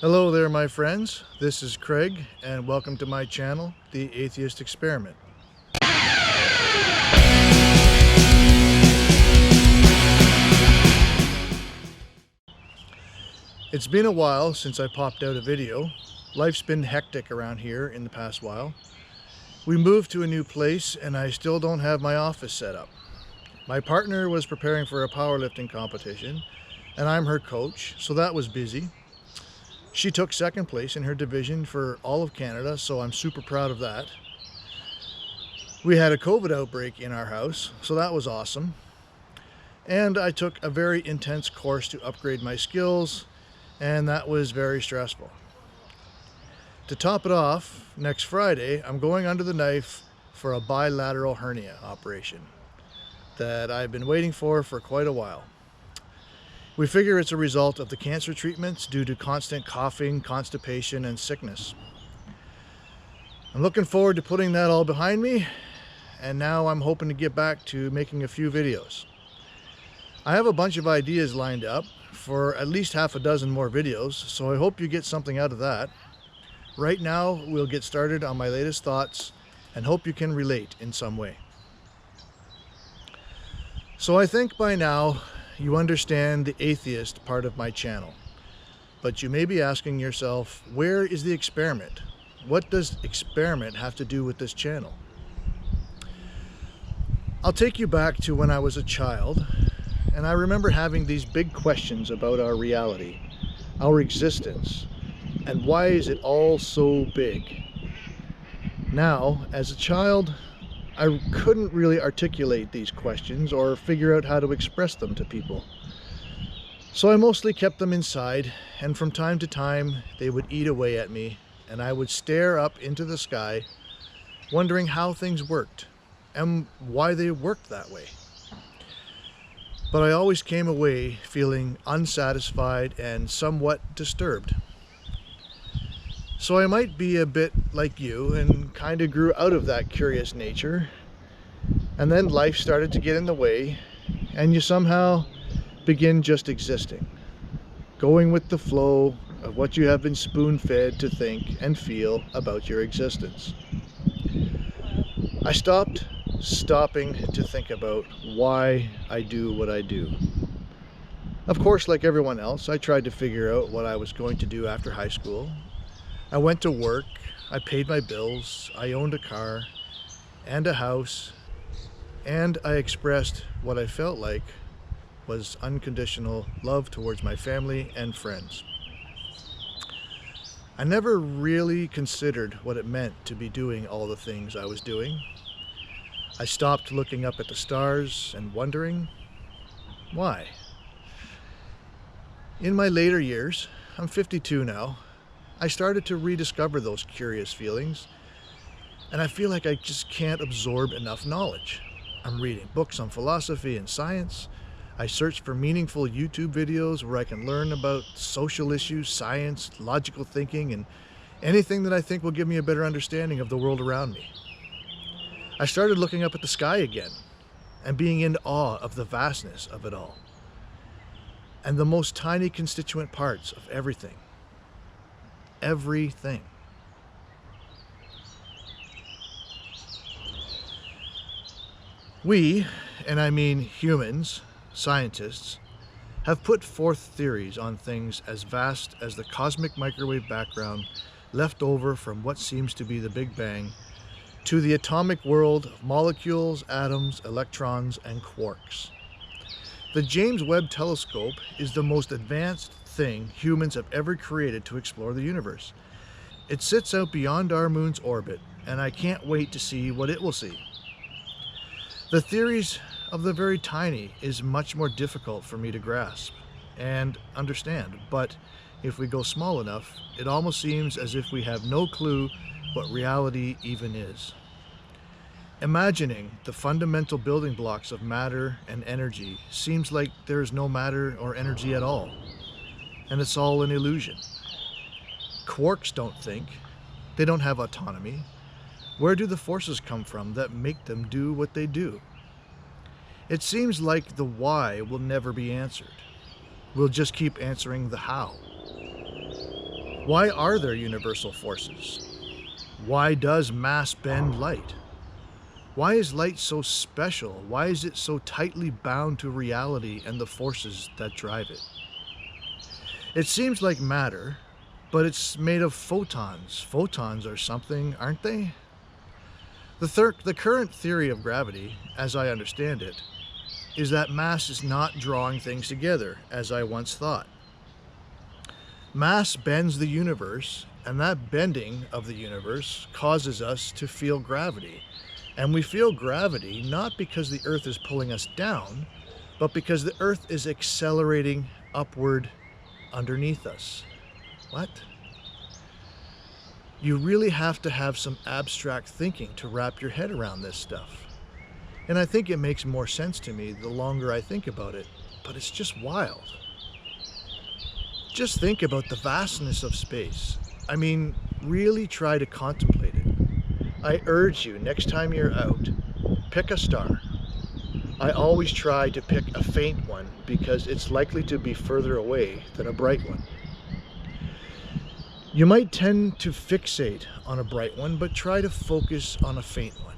Hello there, my friends. This is Craig, and welcome to my channel, The Atheist Experiment. It's been a while since I popped out a video. Life's been hectic around here in the past while. We moved to a new place, and I still don't have my office set up. My partner was preparing for a powerlifting competition, and I'm her coach, so that was busy. She took second place in her division for all of Canada, so I'm super proud of that. We had a COVID outbreak in our house, so that was awesome. And I took a very intense course to upgrade my skills, and that was very stressful. To top it off, next Friday, I'm going under the knife for a bilateral hernia operation that I've been waiting for quite a while. We figure it's a result of the cancer treatments due to constant coughing, constipation, and sickness. I'm looking forward to putting that all behind me, and now I'm hoping to get back to making a few videos. I have a bunch of ideas lined up for at least half a dozen more videos, so I hope you get something out of that. Right now, we'll get started on my latest thoughts and hope you can relate in some way. So I think by now, you understand the atheist part of my channel, but you may be asking yourself, where is the experiment? What does experiment have to do with this channel? I'll take you back to when I was a child, and I remember having these big questions about our reality, our existence, and why is it all so big? Now, as a child, I couldn't really articulate these questions or figure out how to express them to people. So I mostly kept them inside, and from time to time they would eat away at me, and I would stare up into the sky, wondering how things worked and why they worked that way. But I always came away feeling unsatisfied and somewhat disturbed. So I might be a bit like you and kind of grew out of that curious nature, and then life started to get in the way, and you somehow begin just existing, going with the flow of what you have been spoon-fed to think and feel about your existence. I stopped stopping to think about why I do what I do. Of course, like everyone else, I tried to figure out what I was going to do after high school. I went to work, I paid my bills, I owned a car and a house, and I expressed what I felt like was unconditional love towards my family and friends. I never really considered what it meant to be doing all the things I was doing. I stopped looking up at the stars and wondering why. In my later years, I'm 52 now, I started to rediscover those curious feelings, and I feel like I just can't absorb enough knowledge. I'm reading books on philosophy and science. I search for meaningful YouTube videos where I can learn about social issues, science, logical thinking, and anything that I think will give me a better understanding of the world around me. I started looking up at the sky again and being in awe of the vastness of it all and the most tiny constituent parts of everything. Everything. We, and I mean humans, scientists, have put forth theories on things as vast as the cosmic microwave background left over from what seems to be the Big Bang to the atomic world of molecules, atoms, electrons, and quarks. The James Webb Telescope is the most advanced thing humans have ever created to explore the universe. It sits out beyond our moon's orbit, and I can't wait to see what it will see. The theories of the very tiny is much more difficult for me to grasp and understand, but if we go small enough, it almost seems as if we have no clue what reality even is. Imagining the fundamental building blocks of matter and energy seems like there is no matter or energy at all, and it's all an illusion. Quarks don't think. They don't have autonomy. Where do the forces come from that make them do what they do? It seems like the why will never be answered. We'll just keep answering the how. Why are there universal forces? Why does mass bend light? Why is light so special? Why is it so tightly bound to reality and the forces that drive it? It seems like matter, but it's made of photons. Photons are something, aren't they? The current theory of gravity, as I understand it, is that mass is not drawing things together, as I once thought. Mass bends the universe, and that bending of the universe causes us to feel gravity. And we feel gravity not because the Earth is pulling us down, but because the Earth is accelerating upward underneath us. What? You really have to have some abstract thinking to wrap your head around this stuff. And I think it makes more sense to me the longer I think about it, but it's just wild. Just think about the vastness of space. I mean, really try to contemplate it. I urge you, next time you're out, pick a star. I always try to pick a faint one because it's likely to be further away than a bright one. You might tend to fixate on a bright one, but try to focus on a faint one.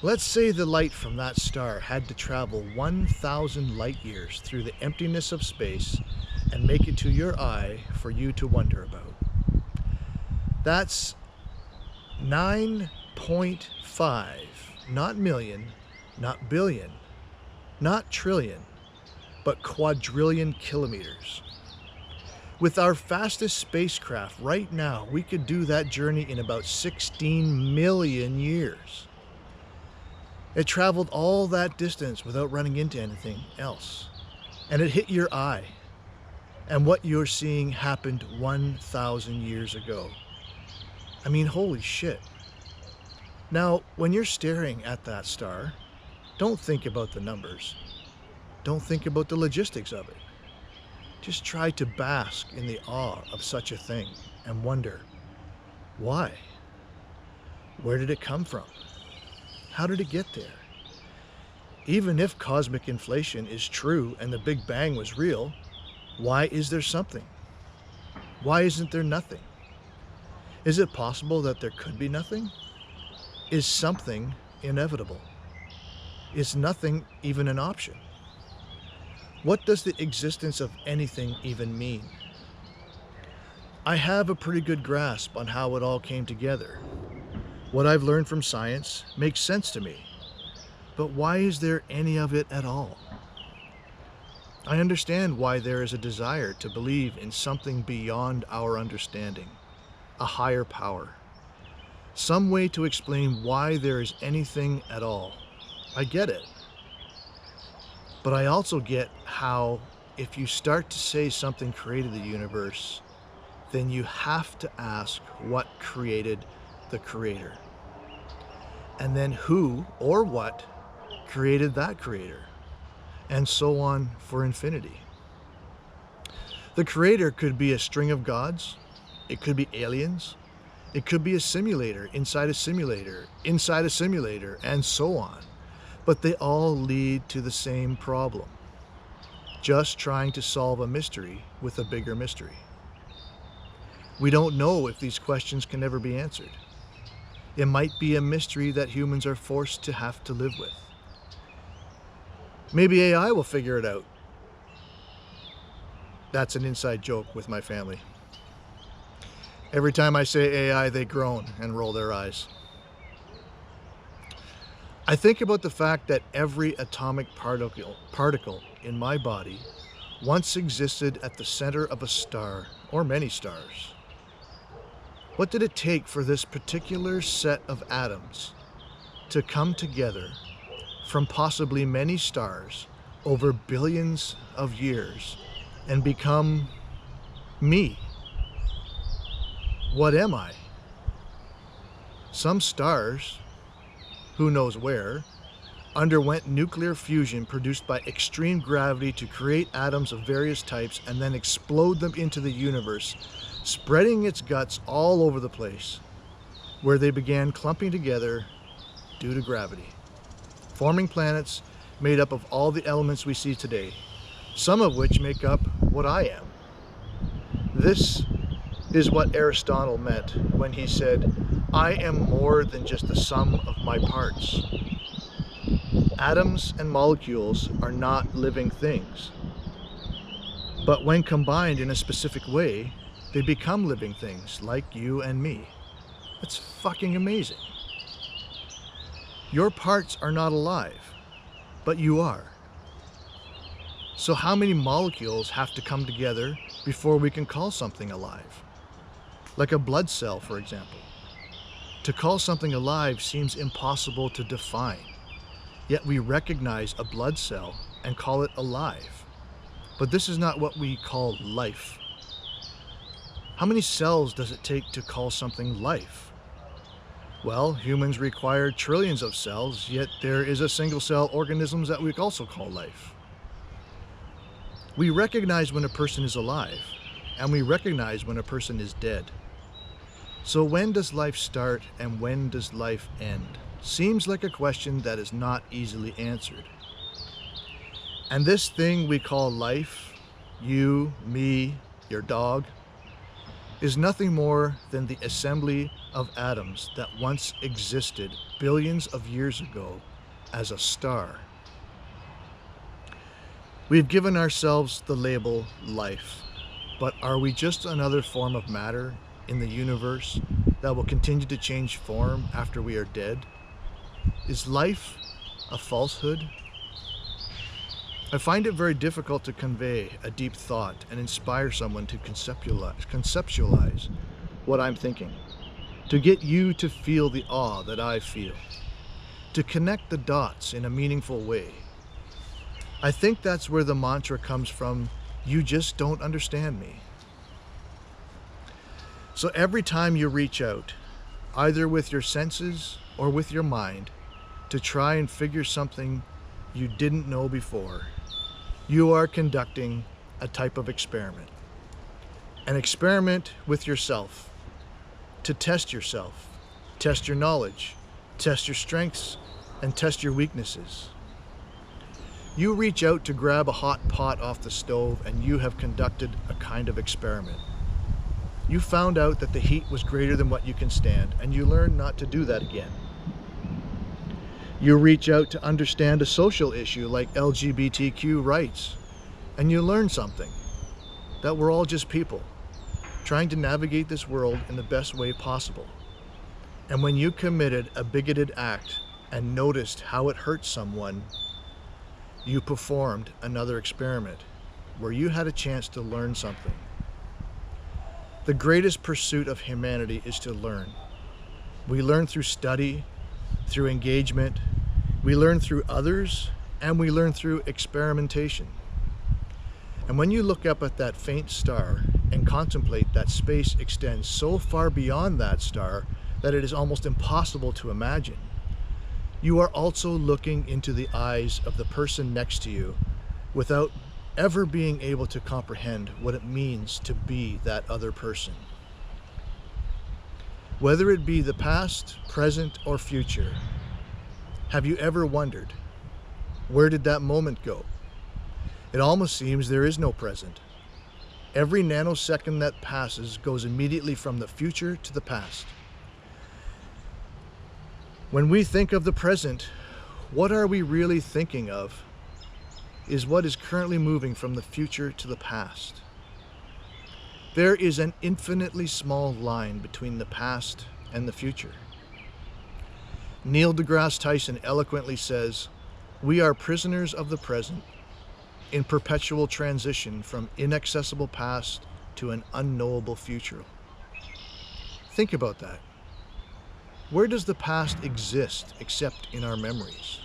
Let's say the light from that star had to travel 1,000 light years through the emptiness of space and make it to your eye for you to wonder about. That's 9.5, not million, not billion, not trillion, but quadrillion kilometers. With our fastest spacecraft right now, we could do that journey in about 16 million years. It traveled all that distance without running into anything else. And it hit your eye. And what you're seeing happened 1,000 years ago. I mean, holy shit. Now, when you're staring at that star, don't think about the numbers. Don't think about the logistics of it. Just try to bask in the awe of such a thing and wonder, why? Where did it come from? How did it get there? Even if cosmic inflation is true and the Big Bang was real, why is there something? Why isn't there nothing? Is it possible that there could be nothing? Is something inevitable? Is nothing even an option? What does the existence of anything even mean? I have a pretty good grasp on how it all came together. What I've learned from science makes sense to me. But why is there any of it at all? I understand why there is a desire to believe in something beyond our understanding, a higher power, some way to explain why there is anything at all. I get it. But I also get how if you start to say something created the universe, then you have to ask what created the creator. And then who or what created that creator? And so on for infinity. The creator could be a string of gods. It could be aliens. It could be a simulator, inside a simulator, inside a simulator, and so on. But they all lead to the same problem. Just trying to solve a mystery with a bigger mystery. We don't know if these questions can ever be answered. It might be a mystery that humans are forced to have to live with. Maybe AI will figure it out. That's an inside joke with my family. Every time I say AI, they groan and roll their eyes. I think about the fact that every atomic particle in my body once existed at the center of a star or many stars. What did it take for this particular set of atoms to come together from possibly many stars over billions of years and become me? What am I? Some stars, who knows where, underwent nuclear fusion produced by extreme gravity to create atoms of various types and then explode them into the universe, spreading its guts all over the place, where they began clumping together due to gravity, forming planets made up of all the elements we see today, some of which make up what I am. This is what Aristotle meant when he said, "I am more than just the sum of my parts." Atoms and molecules are not living things, but when combined in a specific way, they become living things like you and me. That's fucking amazing. Your parts are not alive, but you are. So how many molecules have to come together before we can call something alive? Like a blood cell, for example. To call something alive seems impossible to define, yet we recognize a blood cell and call it alive. But this is not what we call life. How many cells does it take to call something life? Well, humans require trillions of cells, yet there is a single-cell organisms that we also call life. We recognize when a person is alive, and we recognize when a person is dead. So when does life start and when does life end? Seems like a question that is not easily answered. And this thing we call life, you, me, your dog, is nothing more than the assembly of atoms that once existed billions of years ago as a star. We've given ourselves the label life, but are we just another form of matter in the universe that will continue to change form after we are dead? Is life a falsehood? I find it very difficult to convey a deep thought and inspire someone to conceptualize what I'm thinking, to get you to feel the awe that I feel, to connect the dots in a meaningful way. I think that's where the mantra comes from, "You just don't understand me." So every time you reach out, either with your senses or with your mind, to try and figure something you didn't know before, you are conducting a type of experiment. An experiment with yourself, to test yourself, test your knowledge, test your strengths, and test your weaknesses. You reach out to grab a hot pot off the stove and you have conducted a kind of experiment. You found out that the heat was greater than what you can stand, and you learn not to do that again. You reach out to understand a social issue like LGBTQ rights, and you learn something, that we're all just people, trying to navigate this world in the best way possible. And when you committed a bigoted act and noticed how it hurt someone, you performed another experiment where you had a chance to learn something. The greatest pursuit of humanity is to learn. We learn through study, through engagement, we learn through others, and we learn through experimentation. And when you look up at that faint star and contemplate that space extends so far beyond that star that it is almost impossible to imagine, you are also looking into the eyes of the person next to you without ever being able to comprehend what it means to be that other person. Whether it be the past, present, or future, have you ever wondered, where did that moment go? It almost seems there is no present. Every nanosecond that passes goes immediately from the future to the past. When we think of the present, what are we really thinking of is what is currently moving from the future to the past. There is an infinitely small line between the past and the future. Neil deGrasse Tyson eloquently says, "We are prisoners of the present, in perpetual transition from inaccessible past to an unknowable future." Think about that. Where does the past exist except in our memories?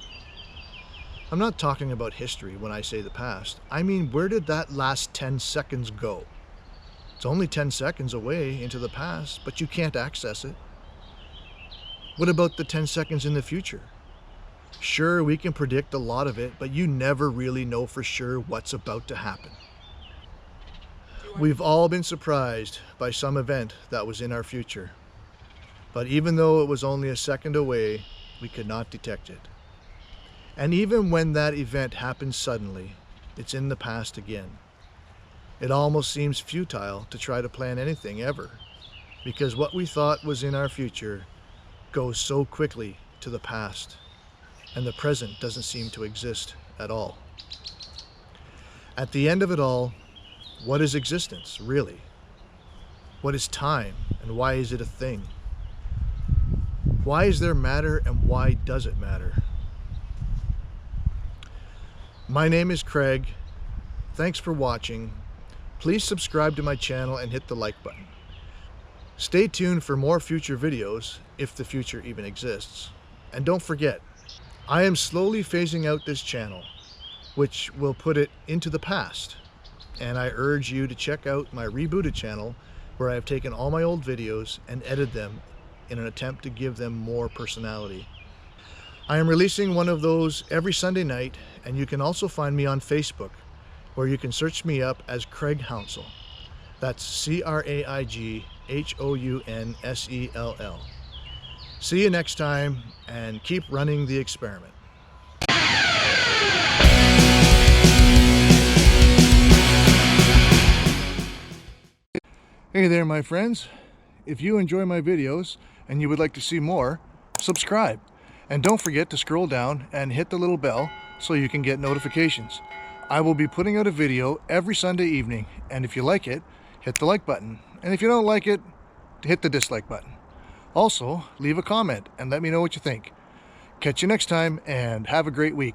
I'm not talking about history when I say the past. I mean, where did that last 10 seconds go? It's only 10 seconds away into the past, but you can't access it. What about the 10 seconds in the future? Sure, we can predict a lot of it, but you never really know for sure what's about to happen. We've all been surprised by some event that was in our future. But even though it was only a second away, we could not detect it. And even when that event happens suddenly, it's in the past again. It almost seems futile to try to plan anything ever, because what we thought was in our future goes so quickly to the past, and the present doesn't seem to exist at all. At the end of it all, what is existence, really? What is time, and why is it a thing? Why is there matter, and why does it matter? My name is Craig. Thanks for watching. Please subscribe to my channel and hit the like button. Stay tuned for more future videos, if the future even exists. And don't forget, I am slowly phasing out this channel, which will put it into the past. And I urge you to check out my rebooted channel, where I have taken all my old videos and edited them in an attempt to give them more personality. I am releasing one of those every Sunday night, and you can also find me on Facebook, where you can search me up as Craig Hounsell. That's CraigHounsell. See you next time, and keep running the experiment. Hey there, my friends. If you enjoy my videos and you would like to see more, subscribe. And don't forget to scroll down and hit the little bell so you can get notifications. I will be putting out a video every Sunday evening, and if you like it, hit the like button. And if you don't like it, hit the dislike button. Also, leave a comment and let me know what you think. Catch you next time, and have a great week.